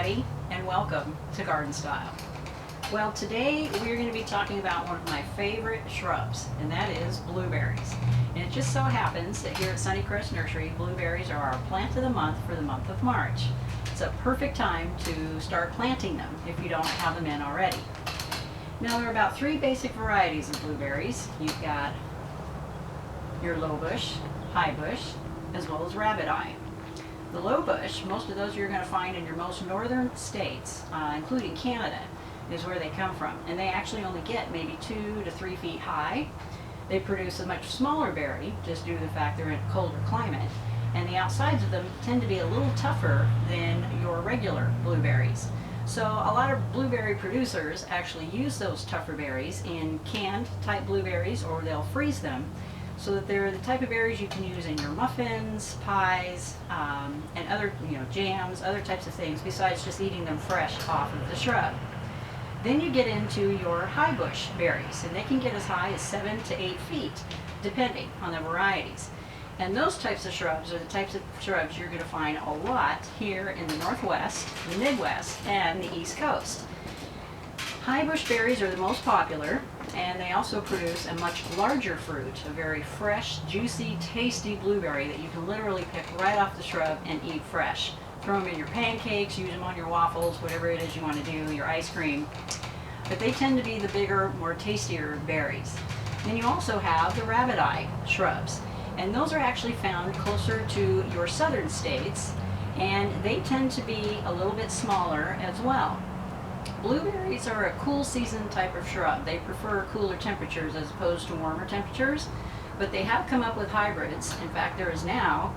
everybody, and welcome to Garden Style. Well, today we're going to be talking about one of my favorite shrubs, and that is blueberries. And it just so happens that here at Sunnycrest Nursery, blueberries are our plant of the month for the month of March. It's a perfect time to start planting them if you don't have them in already. Now, there are about 3 basic varieties of blueberries. You've got your low bush, high bush, as well as rabbit eye. The low bush, most of those you're going to find in your most northern states, including Canada, is where they come from. And they actually only get maybe 2 to 3 feet high. They produce a much smaller berry, just due to the fact they're in a colder climate. And the outsides of them tend to be a little tougher than your regular blueberries. So a lot of blueberry producers actually use those tougher berries in canned type blueberries, or they'll freeze them, so that they're the type of berries you can use in your muffins, pies, and other jams, other types of things, besides just eating them fresh off of the shrub. Then you get into your high bush berries, and they can get as high as 7 to 8 feet, depending on the varieties. And those types of shrubs are the types of shrubs you're going to find a lot here in the Northwest, the Midwest, and the East Coast. High bush berries are the most popular, and they also produce a much larger fruit, a very fresh, juicy, tasty blueberry that you can literally pick right off the shrub and eat fresh. Throw them in your pancakes, use them on your waffles, whatever it is you want to do, your ice cream. But they tend to be the bigger, more tastier berries. Then you also have the rabbit eye shrubs, and those are actually found closer to your southern states, and they tend to be a little bit smaller as well. Blueberries are a cool season type of shrub. They prefer cooler temperatures as opposed to warmer temperatures, but they have come up with hybrids. In fact, there is now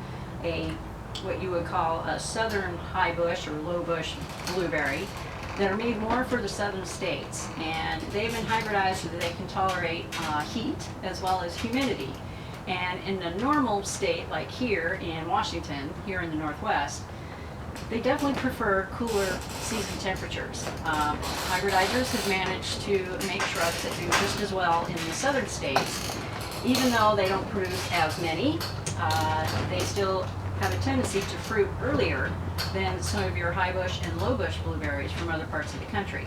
what you would call a southern high bush or low bush blueberry that are made more for the southern states, and they've been hybridized so that they can tolerate heat as well as humidity. And in a normal state like here in Washington, here in the Northwest, they definitely prefer cooler season temperatures. Hybridizers have managed to make shrubs that do just as well in the southern states. Even though they don't produce as many, they still have a tendency to fruit earlier than some of your high bush and low bush blueberries from other parts of the country.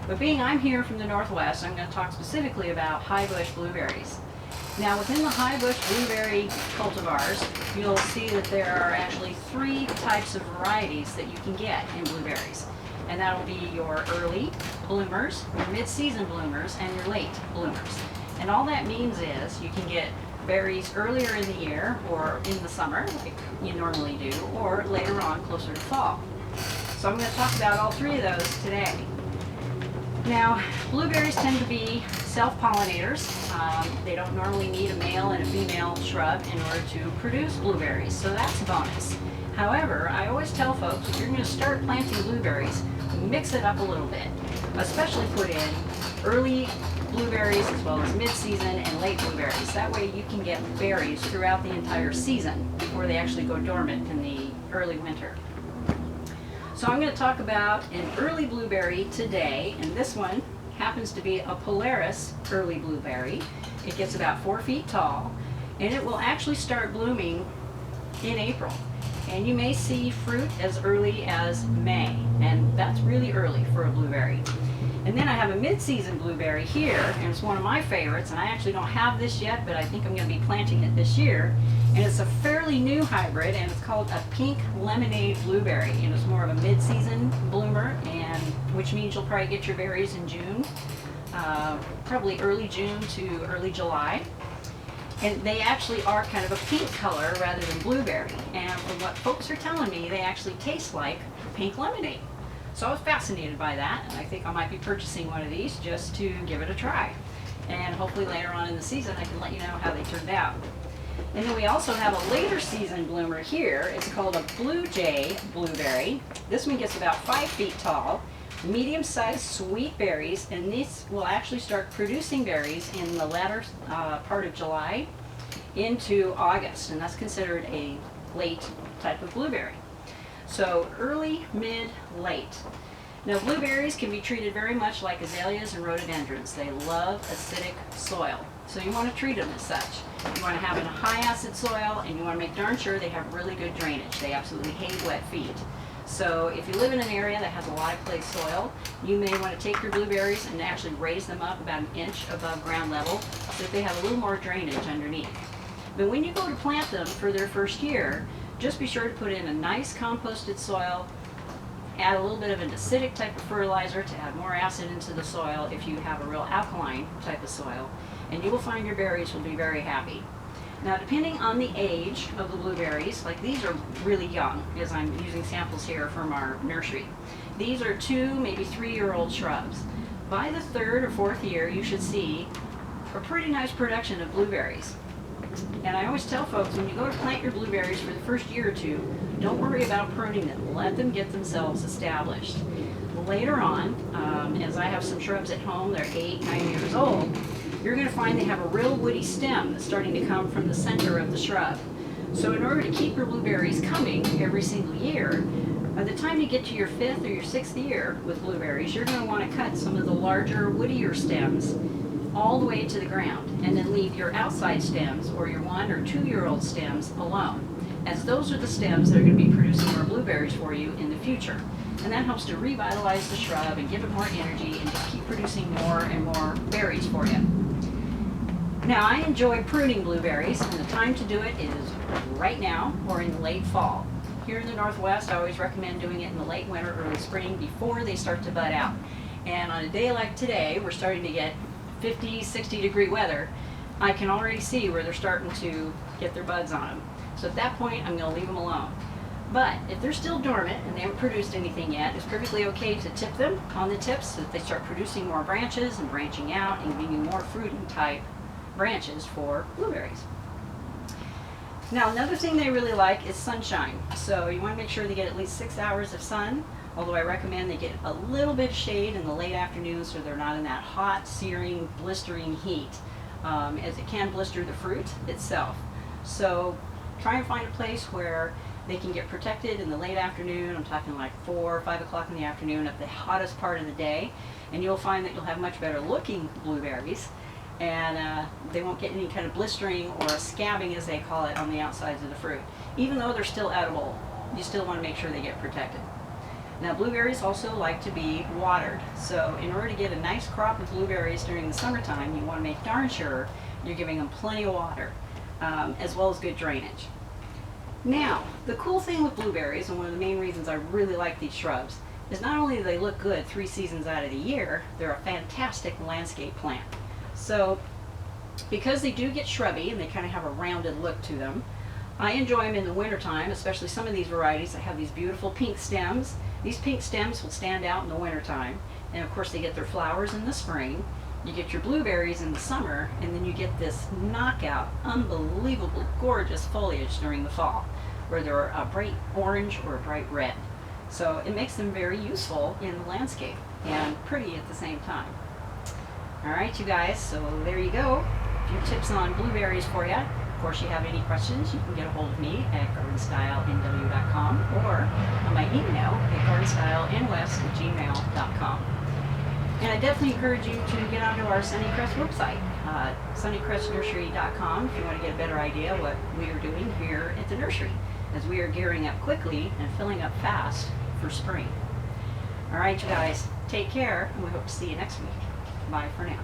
But being I'm here from the Northwest, I'm going to talk specifically about high bush blueberries. Now, within the high bush blueberry cultivars, you'll see that there are actually 3 types of varieties that you can get in blueberries. And that will be your early bloomers, your mid-season bloomers, and your late bloomers. And all that means is you can get berries earlier in the year or in the summer, like you normally do, or later on closer to fall. So I'm going to talk about all 3 of those today. Now, blueberries tend to be self-pollinators. They don't normally need a male and a female shrub in order to produce blueberries, so that's a bonus. However, I always tell folks, if you're going to start planting blueberries, mix it up a little bit. Especially put in early blueberries as well as mid-season and late blueberries. That way you can get berries throughout the entire season before they actually go dormant in the early winter. So I'm going to talk about an early blueberry today, and this one happens to be a Polaris early blueberry. It gets about 4 feet tall, and it will actually start blooming in April. And you may see fruit as early as May, and that's really early for a blueberry. And then I have a mid-season blueberry here, and it's one of my favorites, and I actually don't have this yet, but I think I'm going to be planting it this year. And it's a fairly new hybrid, and it's called a pink lemonade blueberry, and it's more of a mid-season bloomer, and which means you'll probably get your berries in June, probably early June to early July. And they actually are kind of a pink color rather than blueberry, and from what folks are telling me, they actually taste like pink lemonade. So I was fascinated by that, and I think I might be purchasing one of these just to give it a try. And hopefully later on in the season I can let you know how they turned out. And then we also have a later season bloomer here. It's called a Blue Jay blueberry. This one gets about 5 feet tall, medium-sized sweet berries, and these will actually start producing berries in the latter part of July into August, and that's considered a late type of blueberry. So early, mid, late. Now, blueberries can be treated very much like azaleas and rhododendrons. They love acidic soil, so you want to treat them as such. You want to have a high acid soil, and you want to make darn sure they have really good drainage. They absolutely hate wet feet. So if you live in an area that has a lot of clay soil, you may want to take your blueberries and actually raise them up about an inch above ground level so that they have a little more drainage underneath. But when you go to plant them for their first year, just be sure to put in a nice composted soil, add a little bit of an acidic type of fertilizer to add more acid into the soil if you have a real alkaline type of soil, and you will find your berries will be very happy. Now, depending on the age of the blueberries, like these are really young, as I'm using samples here from our nursery. These are 2, maybe 3-year-old shrubs. By the 3rd or 4th year, you should see a pretty nice production of blueberries. And I always tell folks, when you go to plant your blueberries for the first year or 2, don't worry about pruning them. Let them get themselves established. Later on, as I have some shrubs at home, they're 8, 9 years old, you're going to find they have a real woody stem that's starting to come from the center of the shrub. So in order to keep your blueberries coming every single year, by the time you get to your 5th or your 6th year with blueberries, you're going to want to cut some of the larger, woodier stems all the way to the ground, and then leave your outside stems or your 1 or 2-year-old stems alone, as those are the stems that are going to be producing more blueberries for you in the future. And that helps to revitalize the shrub and give it more energy and to keep producing more and more berries for you. Now, I enjoy pruning blueberries, and the time to do it is right now or in the late fall. Here in the Northwest, I always recommend doing it in the late winter, early spring, before they start to bud out. And on a day like today, we're starting to get 50, 60 degree weather. I can already see where they're starting to get their buds on them. So at that point, I'm going to leave them alone. But if they're still dormant and they haven't produced anything yet, it's perfectly okay to tip them on the tips so that they start producing more branches and branching out and giving you more fruiting type branches for blueberries. Now, another thing they really like is sunshine. So you want to make sure they get at least 6 hours of sun, although I recommend they get a little bit of shade in the late afternoon so they're not in that hot, searing, blistering heat, as it can blister the fruit itself. So try and find a place where they can get protected in the late afternoon. I'm talking like 4 or 5 o'clock in the afternoon at the hottest part of the day, and you'll find that you'll have much better looking blueberries, and they won't get any kind of blistering or scabbing, as they call it, on the outsides of the fruit. Even though they're still edible, you still want to make sure they get protected. Now, blueberries also like to be watered, so in order to get a nice crop of blueberries during the summertime, you want to make darn sure you're giving them plenty of water, as well as good drainage. Now, the cool thing with blueberries, and one of the main reasons I really like these shrubs, is not only do they look good 3 seasons out of the year, they're a fantastic landscape plant. So, because they do get shrubby and they kind of have a rounded look to them, I enjoy them in the wintertime, especially some of these varieties that have these beautiful pink stems. These pink stems will stand out in the wintertime, and of course they get their flowers in the spring. You get your blueberries in the summer, and then you get this knockout, unbelievable, gorgeous foliage during the fall, where they're a bright orange or a bright red. So it makes them very useful in the landscape and pretty at the same time. Alright, you guys, so there you go. A few tips on blueberries for you. Of course, you have any questions, you can get a hold of me at gardenstylenw.com or on my email at gardenstylenwest@gmail.com. And I definitely encourage you to get onto our Sunnycrest website, sunnycrestnursery.com, if you want to get a better idea of what we are doing here at the nursery, as we are gearing up quickly and filling up fast for spring. Alright, you guys, take care, and we hope to see you next week. Bye for now.